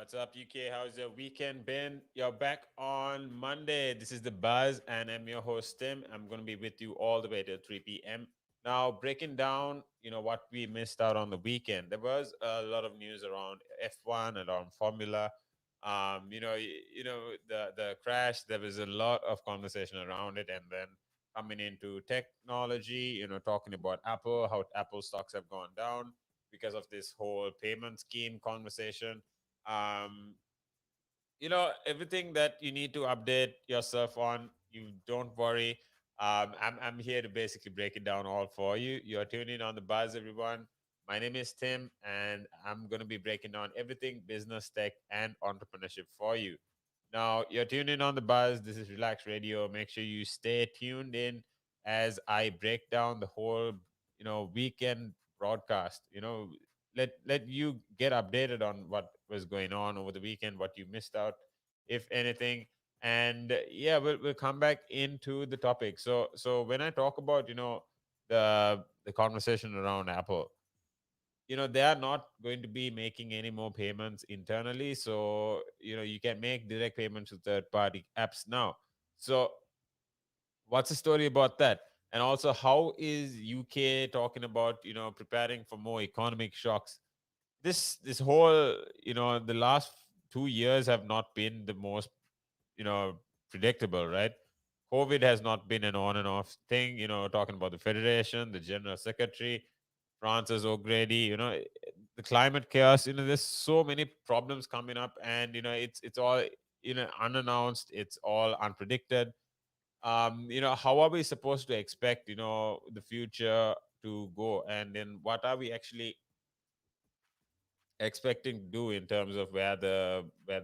What's up, UK? How's your weekend been? You're back on Monday. This is The Buzz, and I'm your host, Tim. I'm going to be with you all the way till 3 p.m. Now, breaking down, what we missed out on the weekend. There was a lot of news around F1, around Formula. The crash. There was a lot of conversation around it, and then coming into technology, talking about Apple, how Apple stocks have gone down because of this whole payment scheme conversation. um Everything that you need to update yourself on, you don't worry. I'm here to basically break it down all for you. You're tuning on The Buzz, everyone. My name is Tim, and I'm going to be breaking down everything business, tech, and entrepreneurship for you. Now, you're tuning on The Buzz. This is Relax Radio. Make sure you stay tuned in as I break down the whole weekend broadcast. Let you get updated on what was going on over the weekend, what you missed out, if anything. And yeah, we'll come back into the topic. So when I talk about the conversation around Apple, they are not going to be making any more payments internally. So you can make direct payments to third party apps now. So what's the story about that? And also, how is UK talking about preparing for more economic shocks? This whole, the last 2 years have not been the most you know predictable, right? COVID has not been an on and off thing. Talking about the federation, the general secretary, Francis O'Grady, the climate chaos. There's so many problems coming up, and it's all unannounced, it's all unpredicted. How are we supposed to expect the future to go, and then what are we actually expecting to do in terms of where the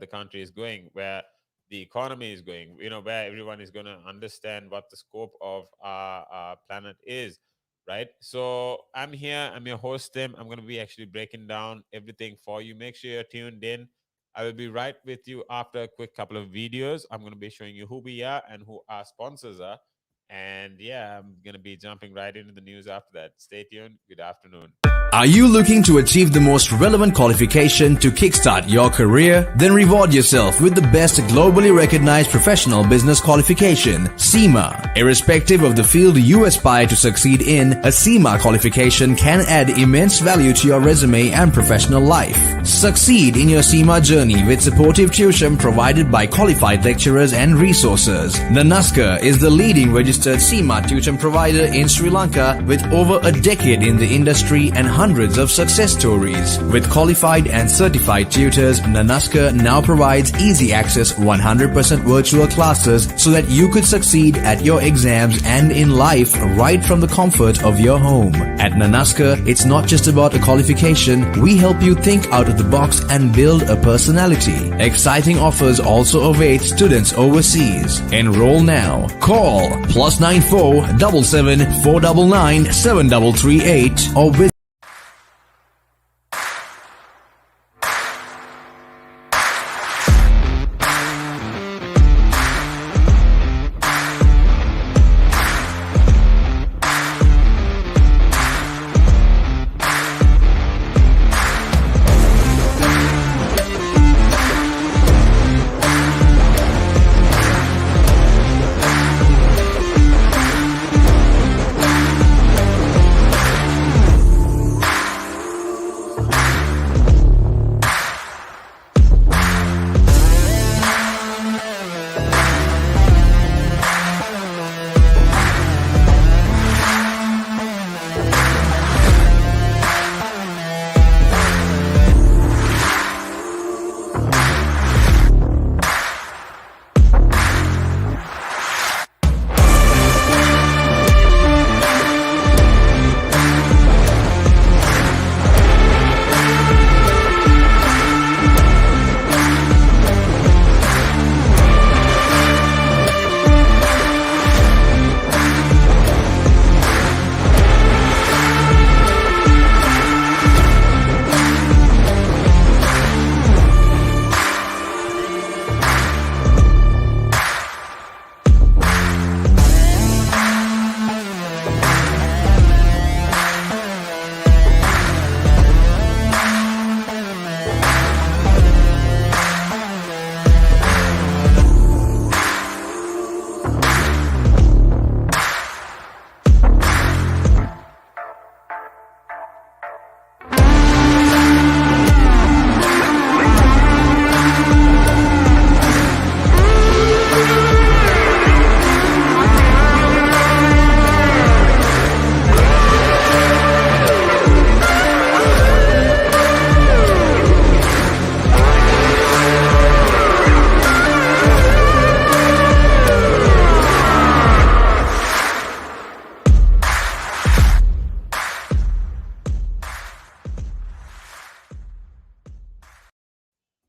country is going, where the economy is going, where everyone is going to understand what the scope of our planet is, right? So I'm here, I'm your host, Tim. I'm going to be actually breaking down everything for you. Make sure you're tuned in. I will be right with you after a quick couple of videos. I'm going to be showing you who we are and who our sponsors are. And yeah, I'm going to be jumping right into the news after that. Stay tuned. Good afternoon. Are you looking to achieve the most relevant qualification to kickstart your career? Then reward yourself with the best globally recognized professional business qualification, CIMA. Irrespective of the field you aspire to succeed in, a CIMA qualification can add immense value to your resume and professional life. Succeed in your CIMA journey with supportive tuition provided by qualified lecturers and resources. Nanaska is the leading registered CIMA tuition provider in Sri Lanka with over a decade in the industry and hundreds of success stories. With qualified and certified tutors, Nanaska now provides easy access 100% virtual classes so that you could succeed at your exams and in life right from the comfort of your home. At Nanaska, it's not just about a qualification. We help you think out of the box and build a personality. Exciting offers also await students overseas. Enroll now. Call +94 77 499 7338 or visit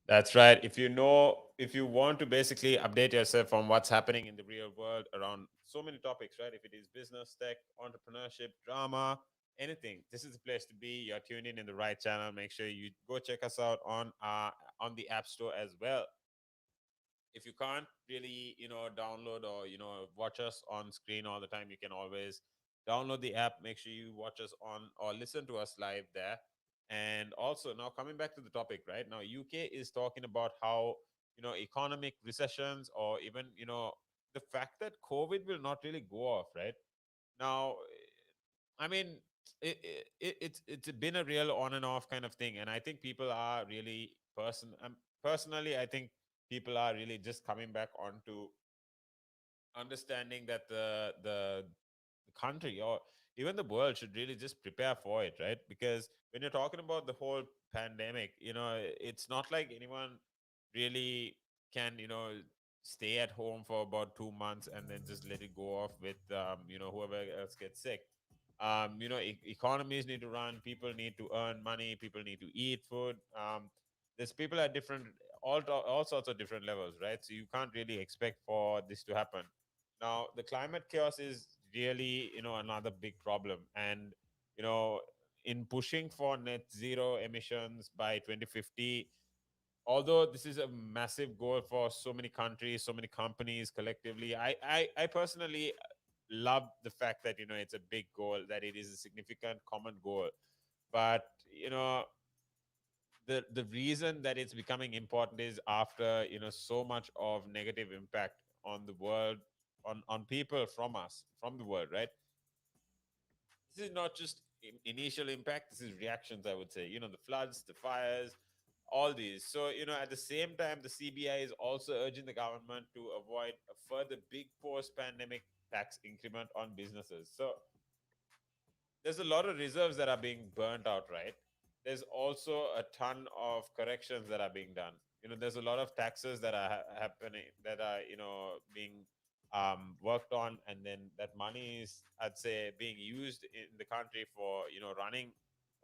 That's right. If you want to basically update yourself on what's happening in the real world around so many topics, right? If it is business, tech, entrepreneurship, drama, anything, this is the place to be. You're tuned in the right channel. Make sure you go check us out on the App Store as well. If you can't really download or watch us on screen all the time, you can always download the app. Make sure you watch us on or listen to us live there. And also, now coming back to the topic, right now UK is talking about how economic recessions, or even the fact that COVID will not really go off, right now. I mean, it's been a real on and off kind of thing, and I think people are really personally, I think people are really just coming back onto understanding that the country, or even the world, should really just prepare for it, right? Because when you're talking about the whole pandemic, it's not like anyone really can stay at home for about 2 months and then just let it go off with whoever else gets sick. Economies need to run, people need to earn money, people need to eat food. There's people at different, all sorts of different levels, right? So you can't really expect for this to happen. Now the climate chaos is really another big problem. And you know in pushing for net zero emissions by 2050, although this is a massive goal for so many countries, so many companies collectively, I personally love the fact that it's a big goal, that it is a significant common goal. But the reason that it's becoming important is after so much of negative impact on the world, on people from us, from the world, right? This is not just initial impact, this is reactions, I would say. The floods, the fires, all these. So at the same time, the CBI is also urging the government to avoid a further big post pandemic tax increment on businesses. So there's a lot of reserves that are being burnt out, right? There's also a ton of corrections that are being done. There's a lot of taxes that are happening, that are being worked on, and then that money is, I'd say, being used in the country for running,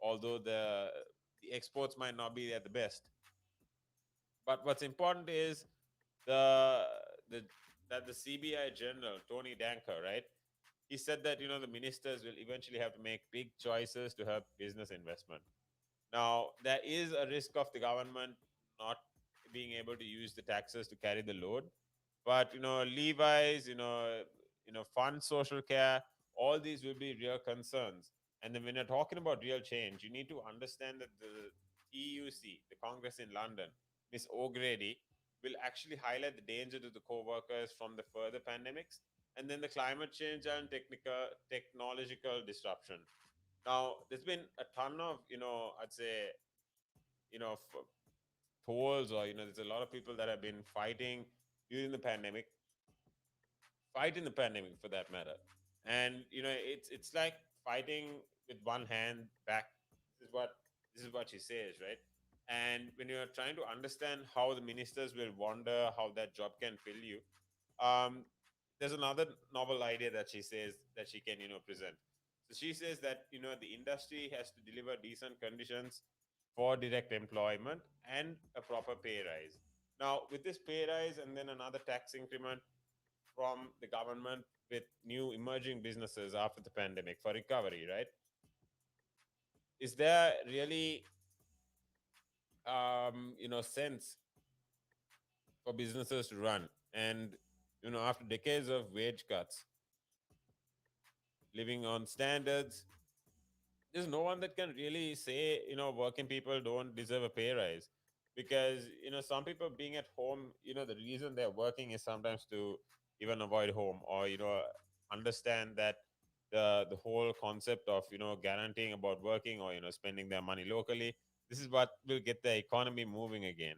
although the exports might not be at the best. But what's important is the the that the CBI General Tony Danker, right? He said that the ministers will eventually have to make big choices to help business investment. Now there is a risk of the government not being able to use the taxes to carry the load, but levies, fund social care, all these will be real concerns. And then when you're talking about real change, you need to understand that the TUC, the Congress in London, Miss O'Grady, will actually highlight the danger to the co-workers from the further pandemics, and then the climate change and technological disruption. Now there's been a ton of I'd say tolls, or there's a lot of people that have been fighting during the pandemic, fighting the pandemic for that matter. And it's like fighting with one hand back. This is what she says, right? And when you're trying to understand how the ministers will wonder how that job can fill you, um there's another novel idea that she says that she can present. So she says that the industry has to deliver decent conditions for direct employment and a proper pay rise. Now with this pay rise and then another tax increment from the government with new emerging businesses after the pandemic for recovery, right? Is there really sense for businesses to run? And after decades of wage cuts, living on standards, there's no one that can really say working people don't deserve a pay rise. Because some people being at home, the reason they're working is sometimes to even avoid home, or understand that the whole concept of guaranteeing about working, or spending their money locally, this is what will get the economy moving again.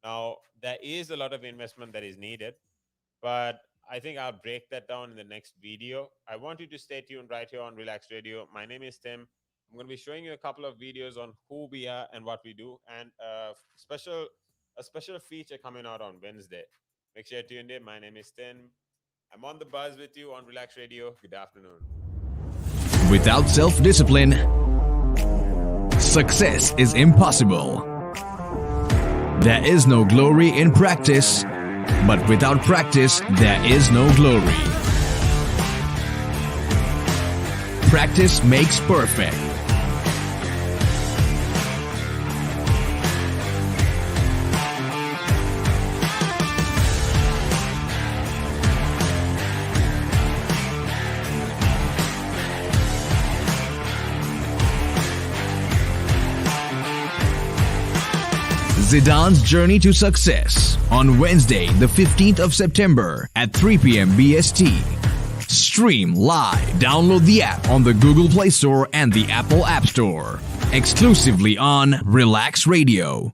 Now there is a lot of investment that is needed, but I think I'll break that down in the next video. I want you to stay tuned right here on Relax Radio. My name is Tim. I'm going to be showing you a couple of videos on who we are and what we do, and a special feature coming out on Wednesday. Make sure you're tuned in. My name is Tim. I'm on the buzz with you on Relax Radio. Good afternoon. Without self-discipline, success is impossible. There is no glory in practice, but without practice, there is no glory. Practice makes perfect. Zidane's Journey to Success on Wednesday, the 15th of September at 3 p.m. BST. Stream live. Download the app on the Google Play Store and the Apple App Store. Exclusively on Relax Radio.